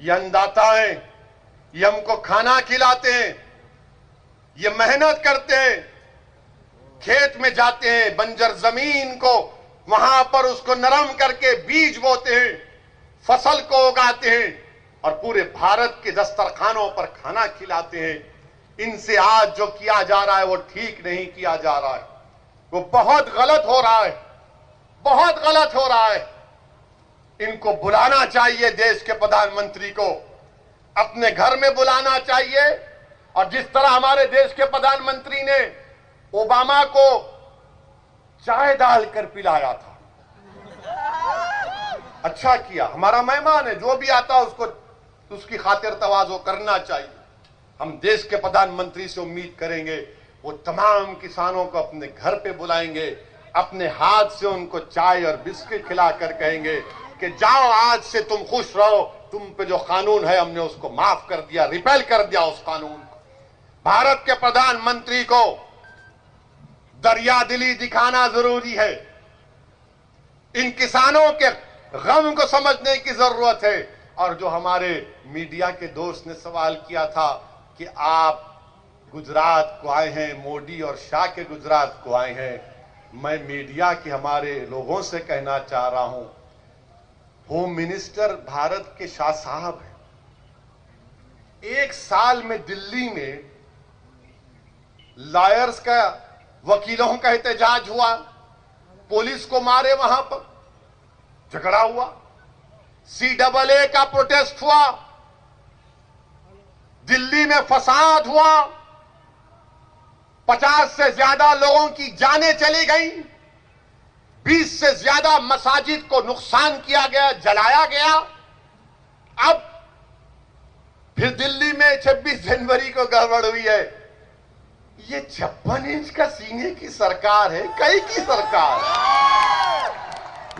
ये अन्नदाता हैं, ये हमको खाना खिलाते हैं, ये मेहनत करते हैं, खेत में जाते हैं, बंजर जमीन को वहां पर उसको नरम करके बीज बोते हैं, फसल को उगाते हैं और पूरे भारत के दस्तरखानों पर खाना खिलाते हैं। इनसे आज जो किया जा रहा है वो ठीक नहीं किया जा रहा है, वो बहुत गलत हो रहा है, बहुत गलत हो रहा है। इनको बुलाना चाहिए, देश के प्रधानमंत्री को अपने घर में बुलाना चाहिए, और जिस तरह हमारे देश के प्रधानमंत्री ने ओबामा को चाय डालकर पिलाया था, अच्छा किया, हमारा मेहमान है, जो भी आता है उसको उसकी खातिर तवाज़ो करना चाहिए। हम देश के प्रधानमंत्री से उम्मीद करेंगे वो तमाम किसानों को अपने घर पे बुलाएंगे, अपने हाथ से उनको चाय और बिस्किट खिलाकर कहेंगे कि जाओ आज से तुम खुश रहो, तुम पे जो कानून है हमने उसको माफ कर दिया, रिपेल कर दिया उस कानून को। भारत के प्रधानमंत्री को दरिया दिली दिखाना जरूरी है, इन किसानों के गम को समझने की जरूरत है। और जो हमारे मीडिया के दोस्त ने सवाल किया था कि आप गुजरात को आए हैं, मोदी और शाह के गुजरात को आए हैं, मैं मीडिया के हमारे लोगों से कहना चाह रहा हूं, होम मिनिस्टर भारत के शाह साहब हैं। 1 साल में दिल्ली में लॉयर्स का, वकीलों का एहतजाज हुआ, पुलिस को मारे, वहां पर झगड़ा हुआ, CAA का प्रोटेस्ट हुआ, दिल्ली में फसाद हुआ, 50 से ज्यादा लोगों की जानें चली गई, 20 से ज्यादा मसाजिद को नुकसान किया गया, जलाया गया। अब फिर दिल्ली में 26 जनवरी को गड़बड़ हुई है। ये 56 इंच का सीने की सरकार है, कई की सरकार।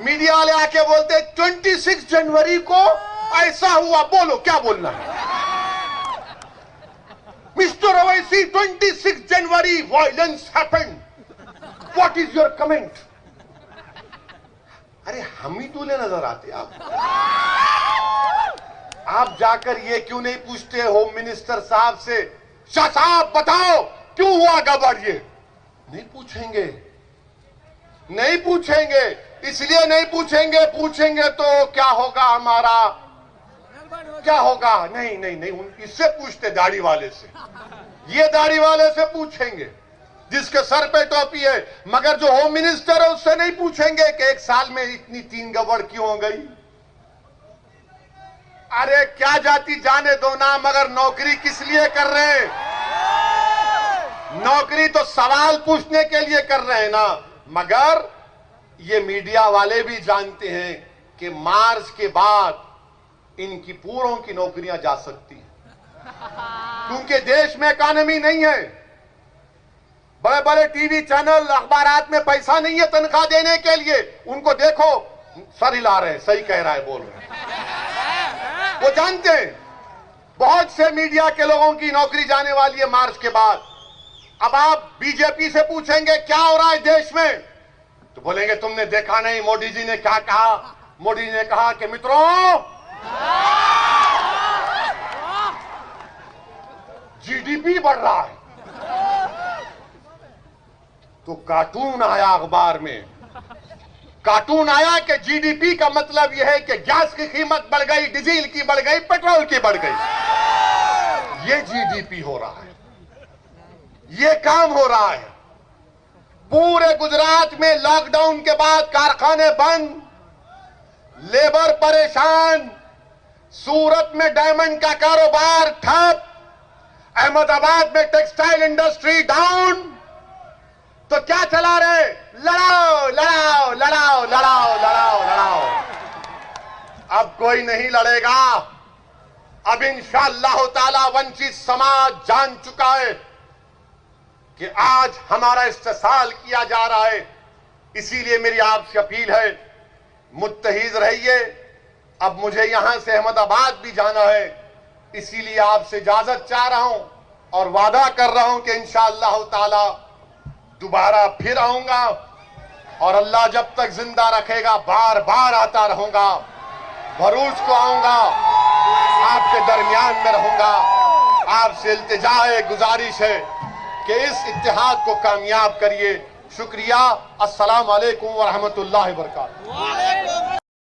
मीडिया वाले आके बोलते 26 जनवरी को ऐसा हुआ, बोलो क्या बोलना है mister Owaisi, 26 January violence happened, what is your comment? अरे हम ही दूल्हे नजर आते आप जाकर ये क्यों नहीं पूछते होम मिनिस्टर साहब से, शाह साहब बताओ क्यों हुआ गड़बड़? ये नहीं पूछेंगे, नहीं पूछेंगे, इसलिए नहीं पूछेंगे, पूछेंगे तो क्या होगा, हमारा क्या होगा? नहीं नहीं नहीं, इससे पूछते, दाढ़ी वाले से, ये दाढ़ी वाले से पूछेंगे जिसके सर पे टोपी है, मगर जो होम मिनिस्टर है उससे नहीं पूछेंगे कि 1 साल में इतनी 3 गड़बड़ क्यों हो गई। अरे क्या जाति जाने दो ना, मगर नौकरी किस लिए कर रहे हैं? नौकरी तो सवाल पूछने के लिए कर रहे हैं ना। मगर ये मीडिया वाले भी जानते हैं कि मार्च के बाद इनकी पूरों की नौकरियां जा सकती हैं, क्योंकि देश में इकॉनमी नहीं है, बड़े बड़े टीवी चैनल अखबारात में पैसा नहीं है तनख्वाह देने के लिए। उनको देखो सर हिला रहे हैं, सही कह रहा है, बोल रहे हैं, वो जानते हैं। बहुत से मीडिया के लोगों की नौकरी जाने वाली है मार्च के बाद। अब आप बीजेपी से पूछेंगे क्या हो रहा है देश में, तो बोलेंगे तुमने देखा नहीं मोदी जी ने क्या कहा? मोदी जी ने कहा कि मित्रों जीडीपी बढ़ रहा है। तो कार्टून आया अखबार में कार्टून आया कि जीडीपी का मतलब यह है कि गैस की कीमत बढ़ गई, डीजल की बढ़ गई, पेट्रोल की बढ़ गई। ये जीडीपी हो रहा है, ये काम हो रहा है। पूरे गुजरात में लॉकडाउन के बाद कारखाने बंद, लेबर परेशान, सूरत में डायमंड का कारोबार ठप, अहमदाबाद में टेक्सटाइल इंडस्ट्री डाउन। तो क्या चला रहे? लड़ाओ लड़ाओ लड़ाओ लड़ाओ लड़ाओ लड़ाओ। अब कोई नहीं लड़ेगा। अब इंशाअल्लाह ताला वंचित समाज जान चुका है कि आज हमारा इस्तेसाल किया जा रहा है। इसीलिए मेरी आपसे अपील है, मुत्तहिद रहिए। अब मुझे यहां से अहमदाबाद भी जाना है, इसीलिए आपसे इजाजत चाह रहा हूं और वादा कर रहा हूं कि इंशाअल्लाह ताला दोबारा फिर आऊंगा और अल्लाह जब तक जिंदा रखेगा बार बार आता रहूंगा। भरूच को आऊंगा, आपके दरमियान में रहूंगा। आपसे इल्तिजा है, गुजारिश है कि इस इत्तेहाद को कामयाब करिए। शुक्रिया। अस्सलाम वालेकुम व रहमतुल्लाहि व बरकातहू।